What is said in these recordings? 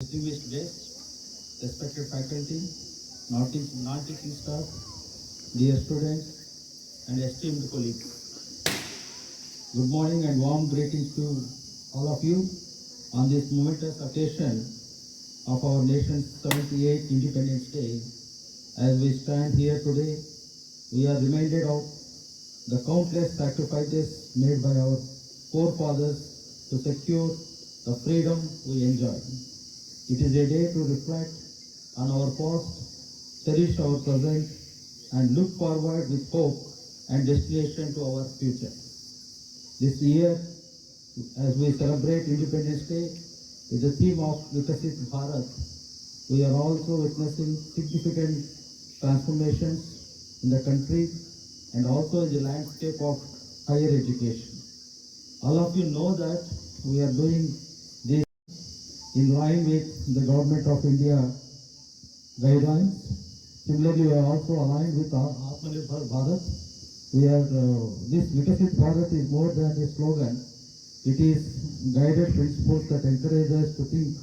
Distinguished guests, respected faculty, non-teaching staff, dear students, and esteemed colleagues. Good morning and warm greetings to all of you on this momentous occasion of our nation's 78th Independence Day. As we stand here today, we are reminded of the countless sacrifices made by our forefathers to secure the freedom we enjoy. It is a day to reflect on our past, cherish our present, and look forward with hope and destination to our future. This year, as we celebrate Independence Day, with the theme of Vikasit Bharat, we are also witnessing significant transformations in the country and also in the landscape of higher education. All of you know that we are doing this in line with the Government of India guidelines. Similarly, we are also aligned with our Atmanirbhar Bharat. This Vikasit Bharat is more than a slogan. It is guided principles that encourage us to think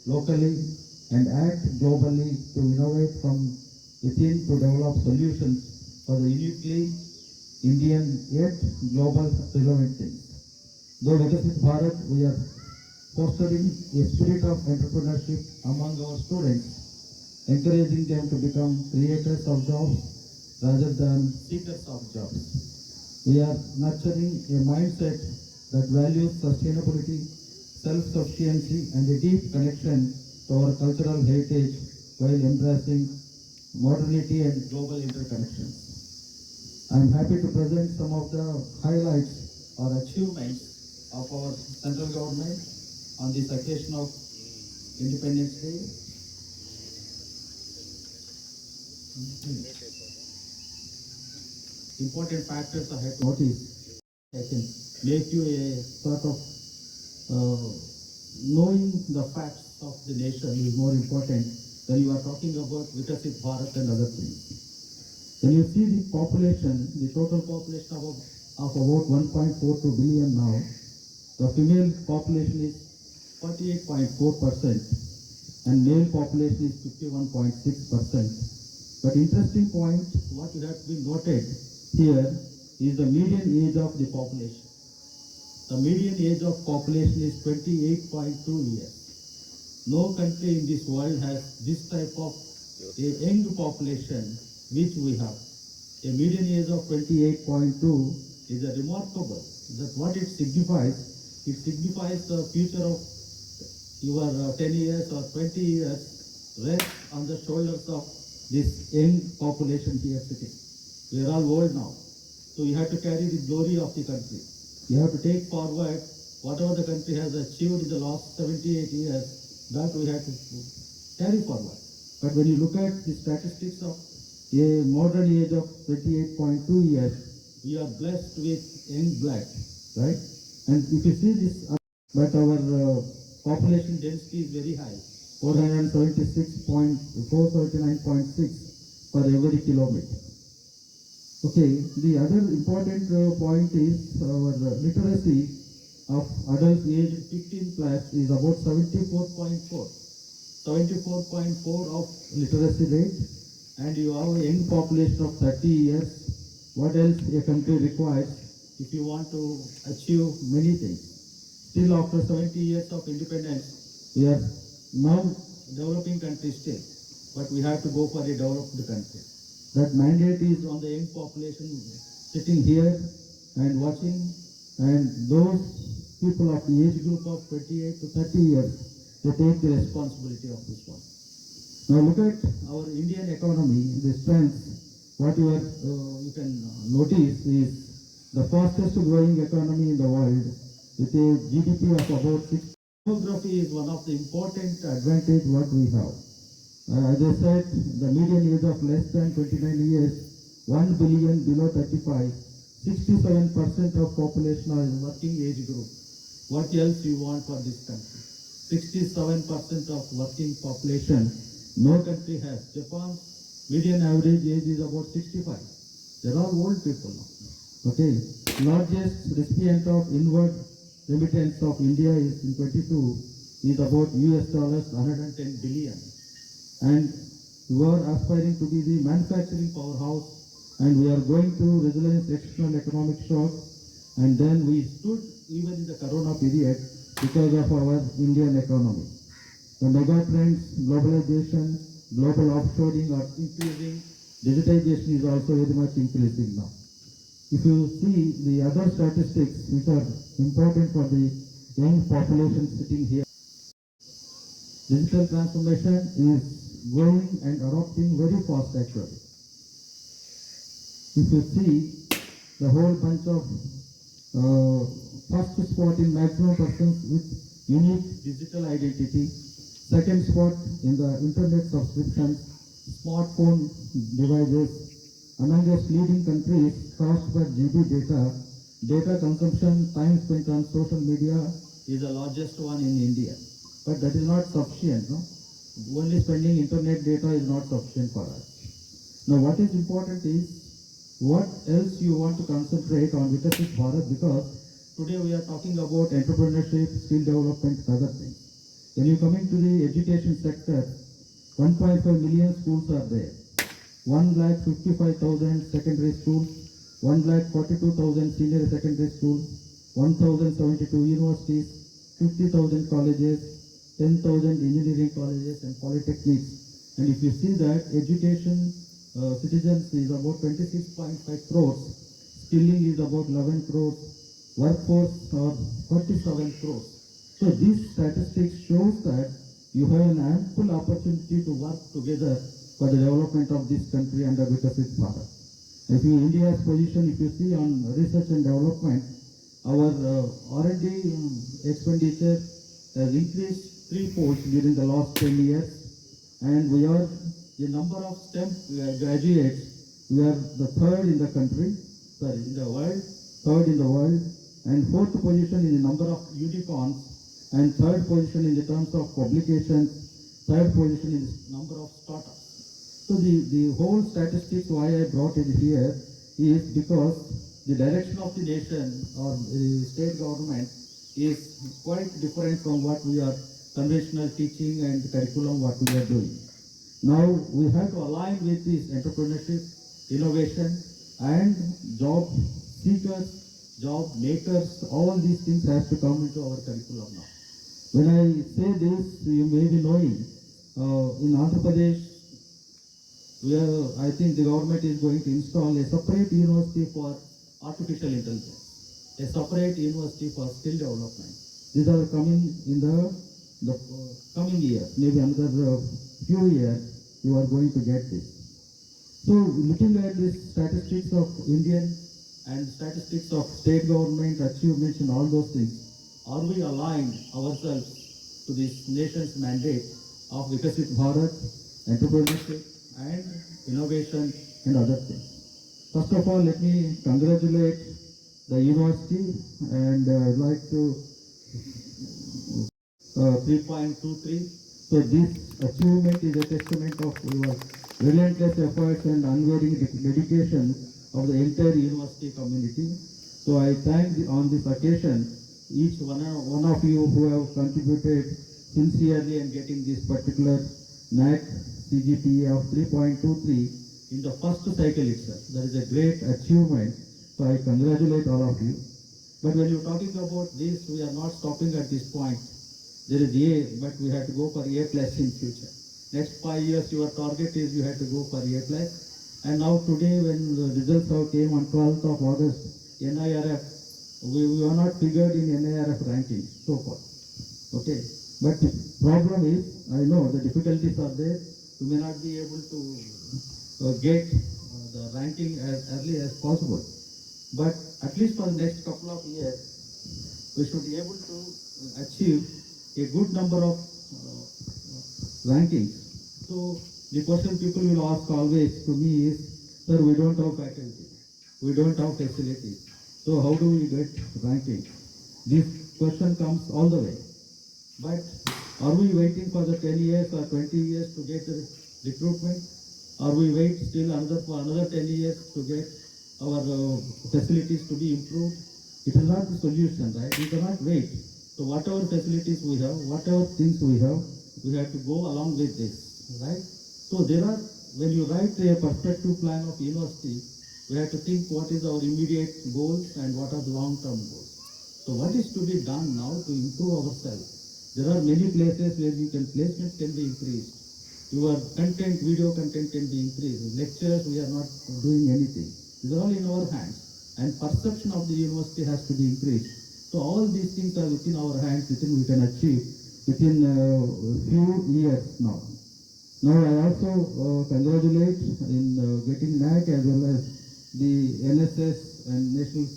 locally and act globally, to innovate from within, to develop solutions for the uniquely Indian yet global relevant things. Though Vikasit Bharat, we are fostering a spirit of entrepreneurship among our students, encouraging them to become creators of jobs rather than seekers of jobs. We are nurturing a mindset that values sustainability, self-sufficiency, and a deep connection to our cultural heritage while embracing modernity and global interconnections. I am happy to present some of the highlights or achievements of our central government on this occasion of Independence Day. Important factors I have to notice. I can make you a sort of knowing the facts of the nation is more important when you are talking about Vikasit Bharat and other things. When you see the population, the total population of about 1.42 billion now, the female population is 48.4% and male population is 51.6%. But interesting point, what has been noted here is the median age of the population. The median age of population is 28.2 years. No country in this world has this type of a young population which we have. A median age of 28.2 is a remarkable. That what it signifies the future of your 10 years or 20 years rest on the shoulders of this young population here sitting. We are all old now. So you have to carry the glory of the country. You have to take forward whatever the country has achieved in the last 78 years, that we have to carry forward. But when you look at the statistics of a modern age of 28.2 years, we are blessed with young blood, right? And if you see this, but our population density is very high, 439.6 per every kilometer. Okay, the other important point is our literacy of adults aged 15 plus is about 74.4. 74.4 of literacy rate, and you have a young population of 30 years. What else a country requires if you want to achieve many things? Still after 70 years of independence, we are now developing country still, but we have to go for a developed country. That mandate is on the young population sitting here and watching, and those people of the age group of 28 to 30 years, they take the responsibility of this one. Now look at our Indian economy, the strength. What you can notice is the fastest growing economy in the world with a GDP of about 6. Demography is one of the important advantage what we have. As I said, the median age of less than 29 years, 1 billion below 35, 67% of population are in working age group. What else you want for this country? 67% of working population, no country has. Japan's median average age is about 65. They're all old people now. Okay, largest recipient of inward remittance of India is in 22 is about US dollars 110 billion. And we are aspiring to be the manufacturing powerhouse, and we are going through resilience external economic shock, and then we stood even in the corona period because of our Indian economy. The mega trends, globalization, global offshoring are increasing. Digitization is also very much increasing now. If you see the other statistics which are important for the young population sitting here, digital transformation is growing and adopting very fast actually. If you see the whole bunch of first spot in maximum persons with unique digital identity, second spot in the internet subscriptions, smartphone devices, among us leading countries cost per GB data consumption, time spent on social media is the largest one in India. But that is not sufficient, no? Only spending internet data is not sufficient for us. Now what is important is what else you want to concentrate on Vikasit Bharat, because today we are talking about entrepreneurship, skill development and other things. When you come into the education sector, 1.5 million schools are there. 1,55,000 secondary schools, 1,42,000 senior secondary schools, 1,072 universities, 50,000 colleges, 10,000 engineering colleges and polytechnics. And if you see that education citizens is about 26.5 crores, skilling is about 11 crores, workforce are 47 crores. So these statistics shows that you have an ample opportunity to work together for the development of this country under Vikasit Bharat. If you India's position, if you see on research and development, our R&D expenditure has increased threefold during the last 10 years, and we are the number of STEM graduates, we are the third in the country, sorry, in the world, third in the world, and fourth position in the number of unicorns, and third position in the terms of publications, third position in the number of startups. So the whole statistics why I brought it here is because the direction of the nation or the state government is quite different from what we are conventional teaching and curriculum what we are doing. Now we have to align with this entrepreneurship, innovation and job seekers, job makers, all these things has to come into our curriculum now. When I say this, you may be knowing, in Andhra Pradesh, I think the government is going to install a separate university for artificial intelligence, a separate university for skill development. These are coming in the coming year, maybe another few years, you are going to get this. So looking at this statistics of Indian and statistics of state government achievements and all those things, are we aligned ourselves to this nation's mandate of Vikasit Bharat, entrepreneurship and innovation and other things? First of all, let me congratulate the university, and I'd like to 3.23. So this achievement is a testament of your relentless efforts and unwavering dedication of the entire university community. So I thank on this occasion each one of you who have contributed sincerely in getting this particular NAC CGPA of 3.23 in the first cycle itself. That is a great achievement. So I congratulate all of you. But when you're talking about this, we are not stopping at this point. There is A, but we have to go for A plus in future. Next 5 years, your target is you have to go for A plus. And now today, when the results have came on 12th of August, NIRF, we are not figured in NIRF ranking so far. Okay, but the problem is, I know the difficulties are there. We may not be able to get the ranking as early as possible. But at least for the next couple of years, we should be able to achieve a good number of rankings. So the question people will ask always to me is, sir, we don't have faculty, we don't have facilities. So how do we get ranking? This question comes all the way. But are we waiting for the 10 years or 20 years to get the recruitment? Or we wait still for another 10 years to get our facilities to be improved? It is not the solution, right? We cannot wait. So whatever facilities we have, whatever things we have to go along with this, right? So there are, when you write a perspective plan of university, we have to think what is our immediate goals and what are the long-term goals. So what is to be done now to improve ourselves? There are many places where you can placement can be increased. Your content, video content can be increased. Lecturers, we are not doing anything. These are all in our hands. And perception of the university has to be increased. So all these things are within our hands, within we can achieve within a few years now. Now I also congratulate in getting NAC as well as the NSS and National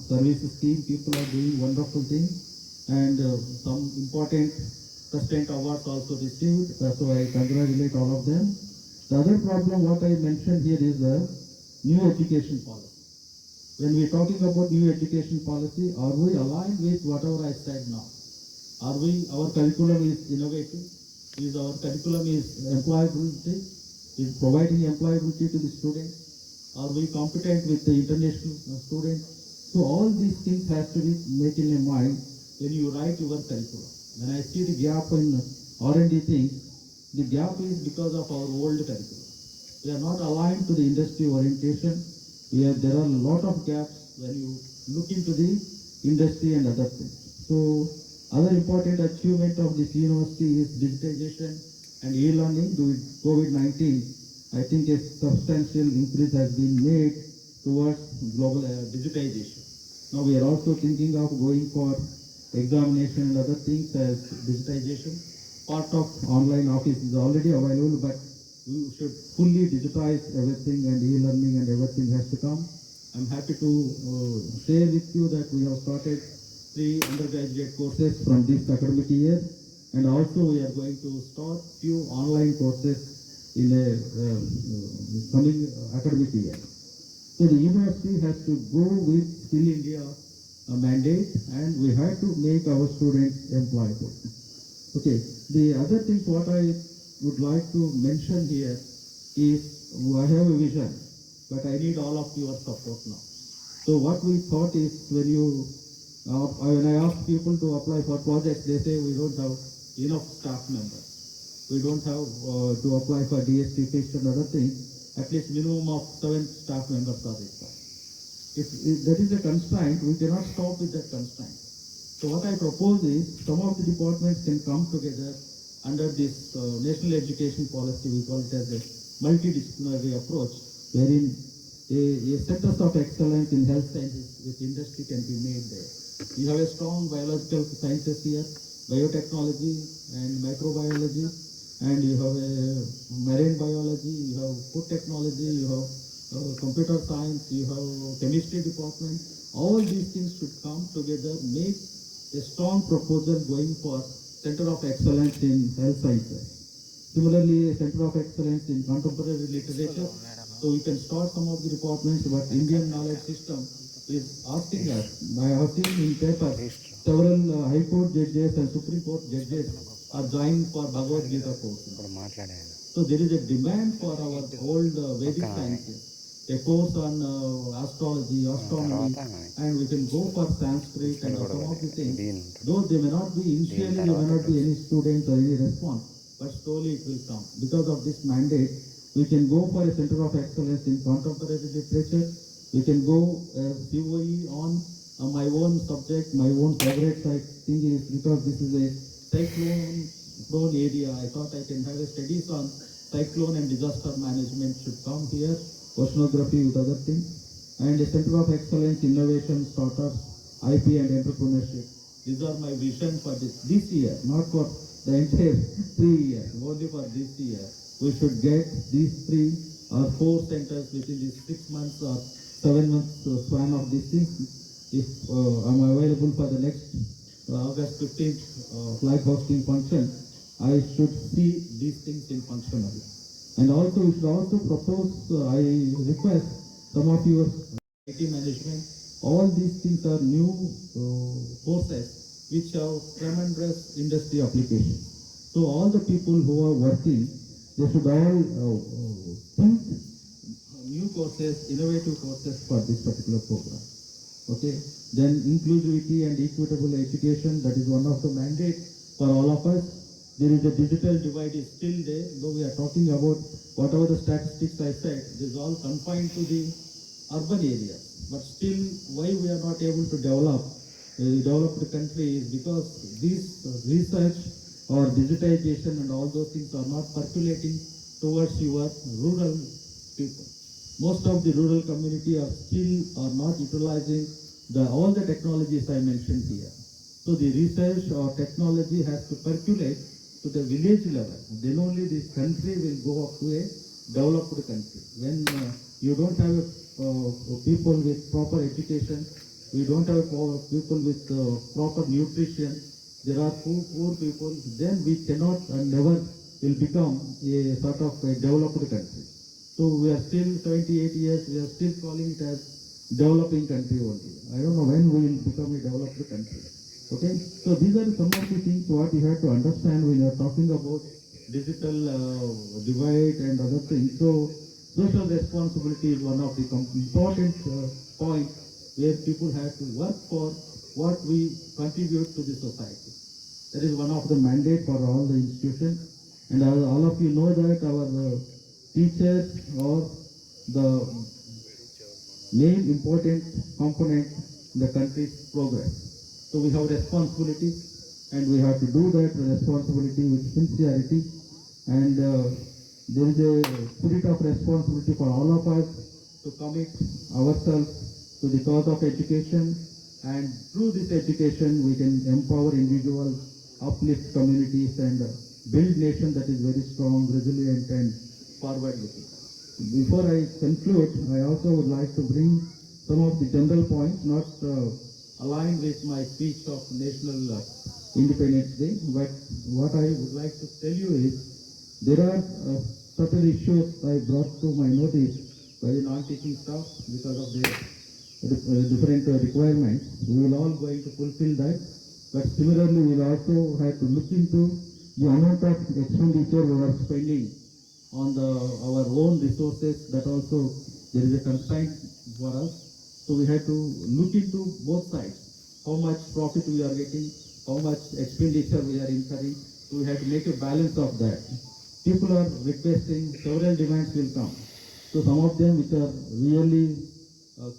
Service Scheme. People are doing wonderful things, and some important President Awards also received. So I congratulate all of them. The other problem what I mentioned here is the new education policy. When we are talking about new education policy, are we aligned with whatever I said now? Are we, our curriculum is innovative? Is our curriculum is employability? Is providing employability to the students? Are we competent with the international students? So all these things have to be made in your mind when you write your curriculum. When I see the gap in R&D things, the gap is because of our old curriculum. We are not aligned to the industry orientation. There are a lot of gaps when you look into the industry and other things. So other important achievement of this university is digitization and e-learning. With COVID-19, I think a substantial increase has been made towards global digitization. Now we are also thinking of going for examination and other things as digitization. Part of online office is already available, but we should fully digitize everything, and e-learning and everything has to come. I'm happy to share with you that we have started 3 undergraduate courses from this academic year, and also we are going to start few online courses in a coming academic year. So the university has to go with Skill India mandate, and we have to make our students employable. Okay, the other thing what I would like to mention here is I have a vision, but I need all of your support now. So what we thought is when I ask people to apply for projects, they say we don't have enough staff members. We don't have to apply for DST fix and other things. At least minimum of 7 staff members are required. If that is a constraint, we cannot stop with that constraint. So what I propose is some of the departments can come together under this national education policy. We call it as a multidisciplinary approach, wherein a centers of excellence in health sciences with industry can be made there. You have a strong biological sciences here, biotechnology and microbiology, and you have a marine biology, you have food technology, you have computer science, you have chemistry department. All these things should come together, make a strong proposal going for Center of Excellence in Health Sciences. Similarly, a Center of Excellence in Contemporary Literature. So we can start some of the departments, but Indian knowledge system is asking us. I have seen in paper several High Court judges and Supreme Court judges are joined for Bhagavad Gita course. So there is a demand for our old Vedic sciences. A course on astrology, astronomy, and we can go for Sanskrit and some of the things. Though they may not be initially, there may not be any students or any response, but slowly it will come. Because of this mandate, we can go for a Center of Excellence in Contemporary Literature. We can go COE on my own subject, my own favorite I think is because this is a cyclone-prone area. I thought I can have a studies on cyclone and disaster management should come here. Oceanography with other things, and a Center of Excellence, Innovation, Startups, IP and Entrepreneurship. These are my vision for this year, not for the entire 3 years, only for this year. We should get these 3 or 4 centers within these 6 months or 7 months span of this thing. If I'm available for the next August 15th flag hosting function, I should see these things in functionally. And also, we should also propose, I request some of your IT management, all these things are new courses which have tremendous industry applications. So all the people who are working, they should all think new courses, innovative courses for this particular program. Okay, then inclusivity and equitable education, that is one of the mandates for all of us. There is a digital divide is still there, though we are talking about whatever the statistics I said, this is all confined to the urban areas. But still, why we are not able to develop the country is because this research or digitization and all those things are not percolating towards your rural people. Most of the rural community are not utilizing all the technologies I mentioned here. So the research or technology has to percolate to the village level. Then only this country will go up to a developed country. When you don't have people with proper education, we don't have people with proper nutrition, there are poor people, then we cannot and never will become a sort of a developed country. So we are still 78 years, we are still calling it as developing country only. I don't know when we will become a developed country. Okay, so these are some of the things what you have to understand when you are talking about digital divide and other things. So social responsibility is one of the important points where people have to work for what we contribute to the society. That is one of the mandate for all the institutions. And all of you know that our teachers or the main important component in the country's progress. So we have responsibility and we have to do that responsibility with sincerity, and there is a spirit of responsibility for all of us to commit ourselves to the cause of education, and through this education we can empower individuals, uplift communities, and build nation that is very strong, resilient, and forward looking. Before I conclude, I also would like to bring some of the general points not aligned with my speech of National Independence Day, but what I would like to tell you is there are certain issues I brought to my notice by the non-teaching staff because of their different requirements. We will all going to fulfill that, but similarly we will also have to look into the amount of expenditure we are spending on our own resources. That also there is a constraint for us. So we have to look into both sides. How much profit we are getting, how much expenditure we are incurring. So we have to make a balance of that. People are requesting, several demands will come. So some of them which are really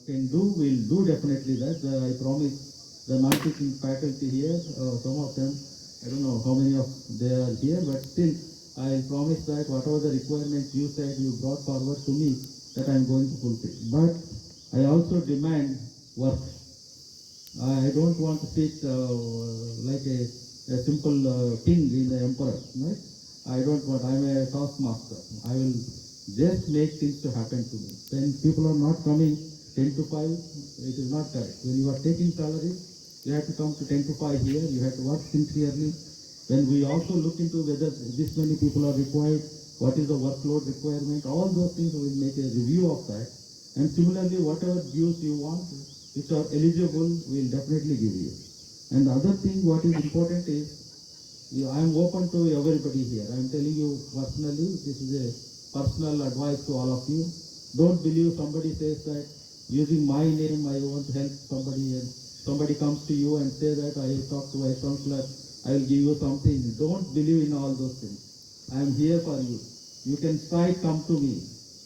can do, will do definitely that. I promise the non-teaching faculty here, some of them, I don't know how many of they are here, but still I promise that whatever the requirements you said you brought forward to me, that I am going to fulfill. But I also demand work. I don't want to sit like a simple king in the emperor. Right? I don't want, I'm a taskmaster. I will just make things to happen to me. When people are not coming 10 to 5, it is not correct. When you are taking salary, you have to come to 10 to 5 here, you have to work sincerely. When we also look into whether this many people are required, what is the workload requirement, all those things we will make a review of that. And similarly, whatever dues you want, which are eligible, we will definitely give you. And the other thing, what is important is, I am open to everybody here. I am telling you personally, this is a personal advice to all of you. Don't believe somebody says that using my name I want to help somebody, and somebody comes to you and say that I talk to my counselor, I will give you something. Don't believe in all those things. I am here for you. You can try, come to me.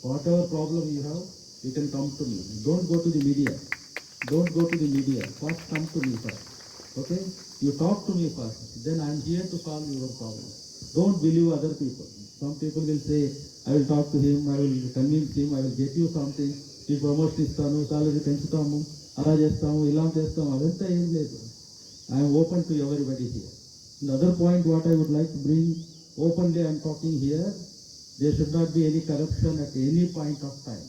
Whatever problem you have, you can come to me. Don't go to the media. Don't go to the media. First come to me first. Okay? You talk to me first. Then I am here to solve your problem. Don't believe other people. Some people will say, I will talk to him, I will convince him, I will get you something. ఈ promotion ఇస్తాను, salary పెంచుతాము, అలా చేస్తాము, ఇలా చేస్తాము, అదంతా ఏం లేదు. I am open to everybody here. Another point what I would like to bring openly, I am talking here, there should not be any corruption at any point of time.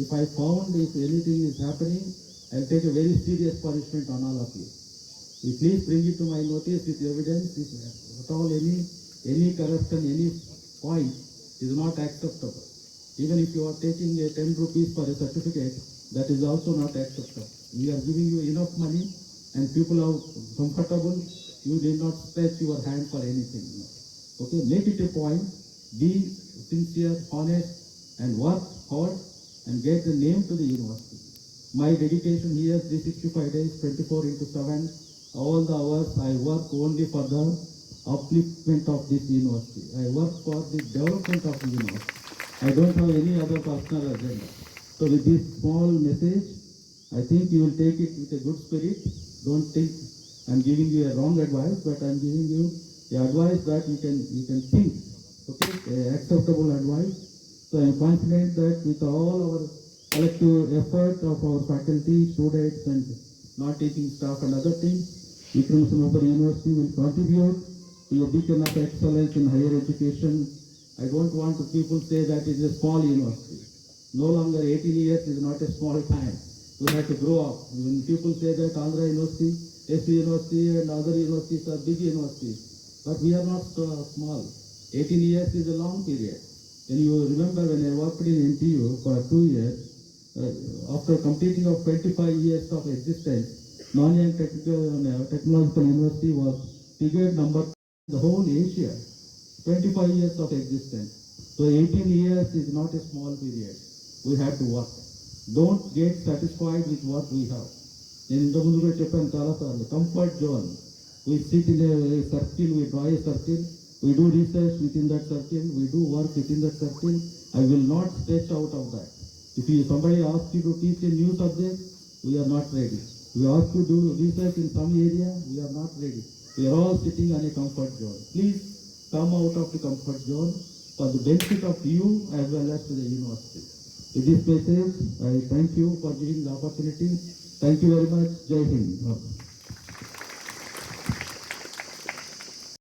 If I found if anything is happening, I will take a very serious punishment on all of you. You please bring it to my notice with evidence. If at all any corruption, any point is not acceptable. Even if you are taking a 10 rupees for a certificate, that is also not acceptable. We are giving you enough money and people are comfortable. You need not stretch your hand for anything. Okay, make it a point. Be sincere, honest, and work hard and get the name to the university. My dedication here, 365 days, 24 into 7, all the hours I work only for the upliftment of this university. I work for the development of the university. I don't have any other personal agenda. So with this small message, I think you will take it with a good spirit. Don't think I'm giving you a wrong advice, but I'm giving you the advice that you can think, okay, acceptable advice. So I'm confident that with all our collective effort of our faculty, students, and non-teaching staff and other things, Vikram Samobar University will contribute to a beacon of excellence in higher education. I don't want to people say that it is a small university. No longer 18 years is not a small time. We have to grow up. When people say that Andhra University, SU University and other universities are big universities, but we are not small. 18 years is a long period. And you remember when I worked in NTU for 2 years, after completing of 25 years of existence, Nanyang Technological University was figured number the whole Asia. 25 years of existence. So 18 years is not a small period. We have to work. Don't get satisfied with what we have. నేను ఇంత ముందు కూడా చెప్పాను చాలాసార్లు comfort zone we sit in a circle, we draw a circle, we do research within that circle, we do work within that circle. I will not stretch out of that. If somebody asks you to teach a new subject, we are not ready. We ask you to do research in some area, we are not ready. We are all sitting on a comfort zone. Please come out of the comfort zone for the benefit of you as well as to the university. With this message, I thank you for giving the opportunity. Thank you very much. Jai Hind.